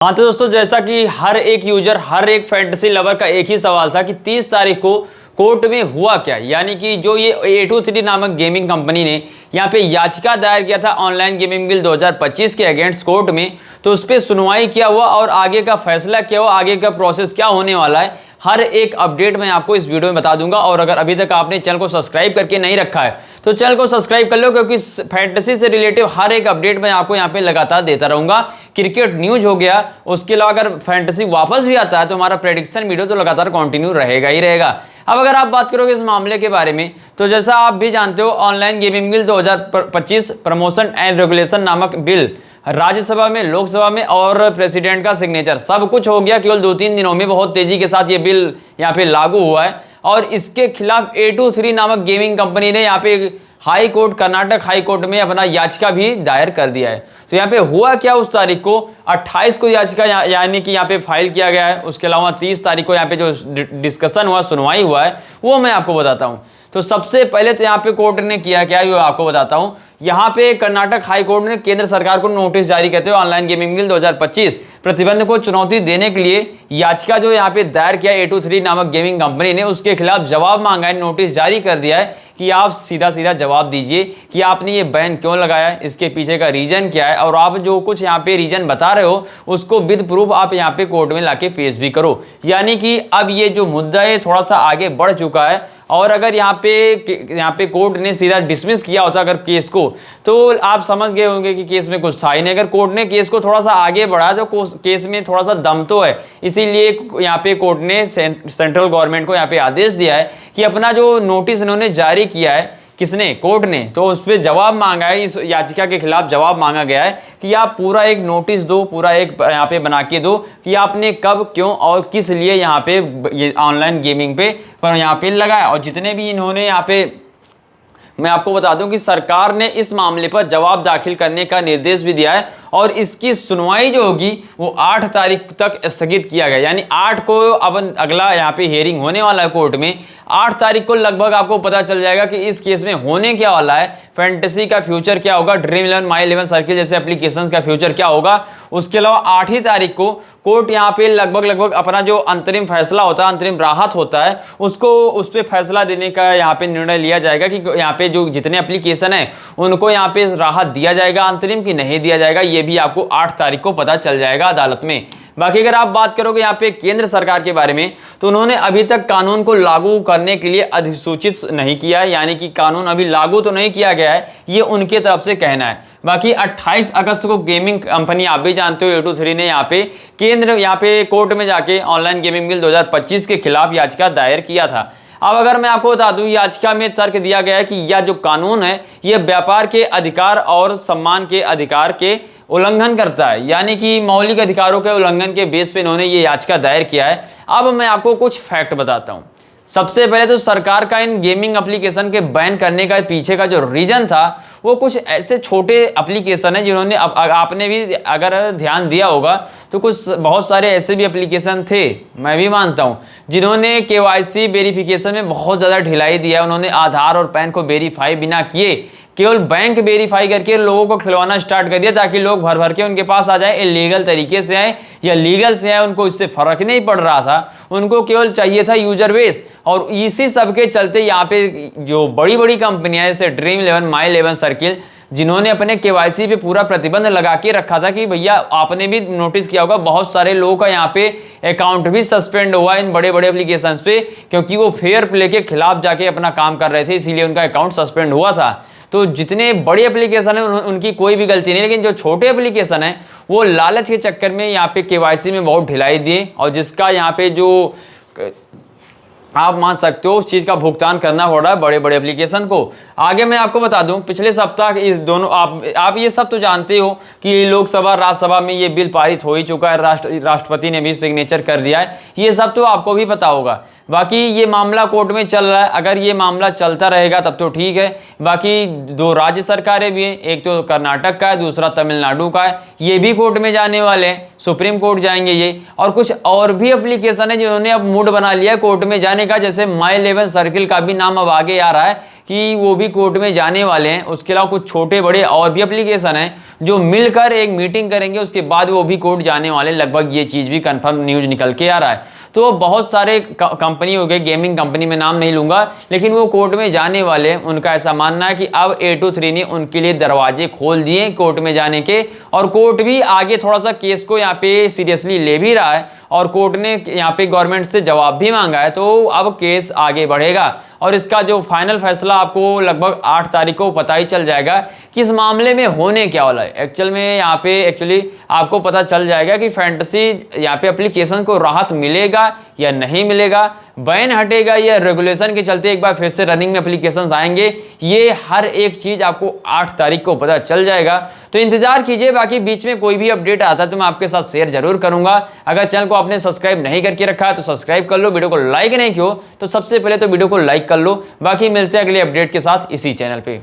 हाँ तो दोस्तों, जैसा कि हर एक यूजर, हर एक फैंटेसी लवर का एक ही सवाल था कि 30 तारीख को कोर्ट में हुआ क्या। यानी कि जो ये A23 नामक गेमिंग कंपनी ने यहाँ पे याचिका दायर किया था ऑनलाइन गेमिंग बिल 2025 के अगेंस्ट कोर्ट में, तो उस पर सुनवाई क्या हुआ और आगे का फैसला क्या हुआ, आगे का प्रोसेस क्या होने वाला है, हर एक अपडेट मैं आपको इस वीडियो में बता दूंगा। और अगर अभी तक आपने चैनल को सब्सक्राइब करके नहीं रखा है तो चैनल को सब्सक्राइब कर लो, क्योंकि फैंटेसी से रिलेटिव हर एक अपडेट मैं आपको यहाँ पे लगातार देता रहूंगा। क्रिकेट न्यूज हो गया, उसके अलावा अगर फैंटेसी वापस भी आता है तो हमारा प्रेडिक्शन वीडियो तो लगातार कंटिन्यू रहेगा ही रहेगा। अब अगर आप बात करोगे इस मामले के बारे में, तो जैसा आप भी जानते हो, online gaming bill 2025 promotion and regulation नामक बिल राज्यसभा में, लोकसभा में और प्रेसिडेंट का सिग्नेचर सब कुछ हो गया। केवल 2-3 दिनों में बहुत तेजी के साथ ये बिल यहाँ पे लागू हुआ है। और इसके खिलाफ A23 नामक गेमिंग कंपनी ने यहाँ पे high court, Karnataka high court में अपना याचिका भी दायर कर दिया है। तो यहाँ पे हुआ क्या, उस तारीख को 28 को याचिका यानी कि यहाँ पे फाइल किया गया है। उसके अलावा 30 तारीख को यहाँ पे जो डिस्कशन हुआ, सुनवाई हुआ है, वो मैं आपको बताता हूँ। तो सबसे पहले तो यहाँ पे कोर्ट ने किया क्या, ये आपको बताता हूँ। यहाँ पे कर्नाटक हाई कोर्ट ने केंद्र सरकार को नोटिस जारी करते हुए ऑनलाइन गेमिंग बिल 2025 प्रतिबंध को चुनौती देने के लिए याचिका जो यहाँ पे दायर किया A23 नामक गेमिंग कंपनी ने, उसके खिलाफ जवाब मांगा है, नोटिस जारी कर दिया है कि आप सीधा सीधा जवाब दीजिए कि आपने ये बैन क्यों लगाया है, इसके पीछे का रीजन क्या है, और आप जो कुछ यहाँ पे रीजन बता रहे हो उसको विद प्रूफ आप यहाँ पे कोर्ट में लाके पेश भी करो। यानी कि अब ये जो मुद्दा है थोड़ा सा आगे बढ़ चुका है। और अगर यहाँ पे कोर्ट ने सीधा डिसमिस किया होता अगर केस को, तो आप समझ गए होंगे कि केस में कुछ था ही नहीं। अगर कोर्ट ने केस को थोड़ा सा आगे बढ़ाया तो केस में थोड़ा सा दम तो है। इसीलिए यहाँ पे कोर्ट ने सेंट्रल गवर्नमेंट को यहाँ पे आदेश दिया है कि अपना जो नोटिस इन्होंने जारी किया है, किसने, कोर्ट ने, तो उस पर जवाब मांगा है। इस याचिका के खिलाफ जवाब मांगा गया है कि आप पूरा एक नोटिस दो, पूरा एक यहाँ पे बना के दो कि आपने कब, क्यों और किस लिए यहाँ पे ये ऑनलाइन गेमिंग पे पर यहाँ पे लगाया। और जितने भी इन्होंने यहाँ पे, मैं आपको बता दूं कि सरकार ने इस मामले पर जवाब दाखिल करने का निर्देश भी दिया है और इसकी सुनवाई जो होगी वो 8 तारीख तक स्थगित किया गया। यानी 8 को अब अगला यहाँ पे हियरिंग होने वाला है कोर्ट में। 8 तारीख को लगभग आपको पता चल जाएगा कि इस केस में होने क्या वाला है, फैंटेसी का फ्यूचर क्या होगा, ड्रीम 11, माई 11 सर्किल जैसे एप्लीकेशंस का फ्यूचर क्या होगा। उसके अलावा 8 ही तारीख को कोर्ट यहाँ पे लगभग अपना जो अंतरिम फैसला होता है, अंतरिम राहत होता है, उसको उस पर फैसला देने का यहाँ पे निर्णय लिया जाएगा कि यहाँ पे जो जितने एप्लीकेशन है उनको यहाँ पे राहत दिया जाएगा अंतरिम की नहीं दिया जाएगा। ये भी आपको 8 तारीख को पता चल जाएगा अदालत में। बाकी अगर आप बात करोगे यहाँ पे केंद्र सरकार के बारे में, तो उन्होंने अभी तक कानून को लागू करने के लिए अधिसूचित नहीं किया है। यानी कि कानून अभी लागू तो नहीं किया गया है, ये उनके तरफ से कहना है। बाकी 28 अगस्त को गेमिंग कंपनी, आप भी जानते हो, A23 ने यहाँ पे यहाँ पे कोर्ट में जाके ऑनलाइन गेमिंग बिल 2025 के खिलाफ याचिका दायर किया था। अब अगर मैं आपको बता दूं, याचिका में तर्क दिया गया है कि यह जो कानून है यह व्यापार के अधिकार और सम्मान के अधिकार के उल्लंघन करता है। यानी कि मौलिक अधिकारों के उल्लंघन के बेस पे इन्होंने ये याचिका दायर किया है। अब मैं आपको कुछ फैक्ट बताता हूं। सबसे पहले तो सरकार का इन गेमिंग एप्लीकेशन के बैन करने का पीछे का जो रीजन था, वो कुछ ऐसे छोटे एप्लीकेशन है जिन्होंने, आपने भी अगर ध्यान दिया होगा तो कुछ बहुत सारे ऐसे भी एप्लीकेशन थे, मैं भी मानता हूं, जिन्होंने KYC वेरिफिकेशन में बहुत ज़्यादा ढिलाई दिया। उन्होंने आधार और पैन को वेरीफाई बिना किए केवल बैंक वेरीफाई करके लोगों को खिलवाना स्टार्ट कर दिया, ताकि लोग भर भर के उनके पास आ जाए, इलीगल तरीके से आए या लीगल से आए, उनको इससे फर्क नहीं पड़ रहा था। उनको केवल चाहिए था यूजर बेस। और इसी सब के चलते यहाँ पे जो बड़ी बड़ी कंपनियां जैसे ड्रीम 11, माई 11 सर्किल, जिन्होंने अपने KYC पे पूरा प्रतिबंध लगा के रखा था कि भैया, आपने भी नोटिस किया होगा बहुत सारे लोगों का यहाँ पे अकाउंट भी सस्पेंड हुआ इन बड़े बड़े एप्लीकेशंस पे, क्योंकि वो फेयर प्ले के खिलाफ जाके अपना काम कर रहे थे, इसीलिए उनका अकाउंट सस्पेंड हुआ था। तो जितने बड़े एप्लीकेशन है उनकी कोई भी गलती नहीं, लेकिन जो छोटे एप्लीकेशन है वो लालच के चक्कर में यहाँ पे KYC में बहुत ढिलाई दिए, और जिसका यहाँ पे जो आप मान सकते हो उस चीज का भुगतान करना पड़ रहा है बड़े बड़े एप्लीकेशन को। आगे मैं आपको बता दूं, पिछले सप्ताह इस दोनों, आप ये सब तो जानते हो कि लोकसभा राज्यसभा में ये बिल पारित हो ही चुका है, राष्ट्रपति ने भी सिग्नेचर कर दिया है, ये सब तो आपको भी पता होगा। बाकी ये मामला कोर्ट में चल रहा है, अगर ये मामला चलता रहेगा तब तो ठीक है। बाकी 2 राज्य सरकारें भी हैं, एक तो कर्नाटक का है, दूसरा तमिलनाडु का है, ये भी कोर्ट में जाने वाले हैं, सुप्रीम कोर्ट जाएंगे ये। और कुछ और भी एप्लीकेशन है जिन्होंने अब मूड बना लिया है कोर्ट में जाने जाने का, जैसे माई 11 सर्किल का भी नाम अब आगे आ रहा है कि वो भी कोर्ट में जाने वाले हैं। उसके अलावा कुछ छोटे बड़े और भी एप्लीकेशन हैं जो मिलकर एक मीटिंग करेंगे, उसके बाद वो भी कोर्ट जाने वाले, लगभग ये चीज़ भी कंफर्म न्यूज निकल के आ रहा है। तो बहुत सारे कंपनी हो गए, गेमिंग कंपनी में नाम नहीं लूंगा, लेकिन वो कोर्ट में जाने वाले हैं। उनका ऐसा मानना है कि अब A23 ने उनके लिए दरवाजे खोल दिए कोर्ट में जाने के, और कोर्ट भी आगे थोड़ा सा केस को यहाँ पे सीरियसली ले भी रहा है, और कोर्ट ने यहाँ पे गवर्नमेंट से जवाब भी मांगा है। तो अब केस आगे बढ़ेगा और इसका जो फाइनल फैसला आपको लगभग 8 तारीख को पता ही चल जाएगा कि इस मामले में होने क्या वाला है। एक्चुअल में यहाँ पे एक्चुअली आपको पता चल जाएगा कि फैंटेसी यहाँ पे एप्लीकेशन को राहत मिलेगा या नहीं मिलेगा, बैन हटेगा या रेगुलेशन के चलते एक बार फिर से रनिंग में एप्लीकेशंस आएंगे। ये हर एक चीज आपको 8 तारीख को पता चल जाएगा, तो इंतजार कीजिए। बाकी बीच में कोई भी अपडेट आता है तो मैं आपके साथ शेयर जरूर करूंगा। अगर चैनल को आपने सब्सक्राइब नहीं करके रखा है तो सब्सक्राइब कर लो, वीडियो को लाइक नहीं किया तो सबसे पहले तो वीडियो को लाइक कर लो। बाकी मिलते हैं अगले अपडेट के साथ इसी चैनल पे।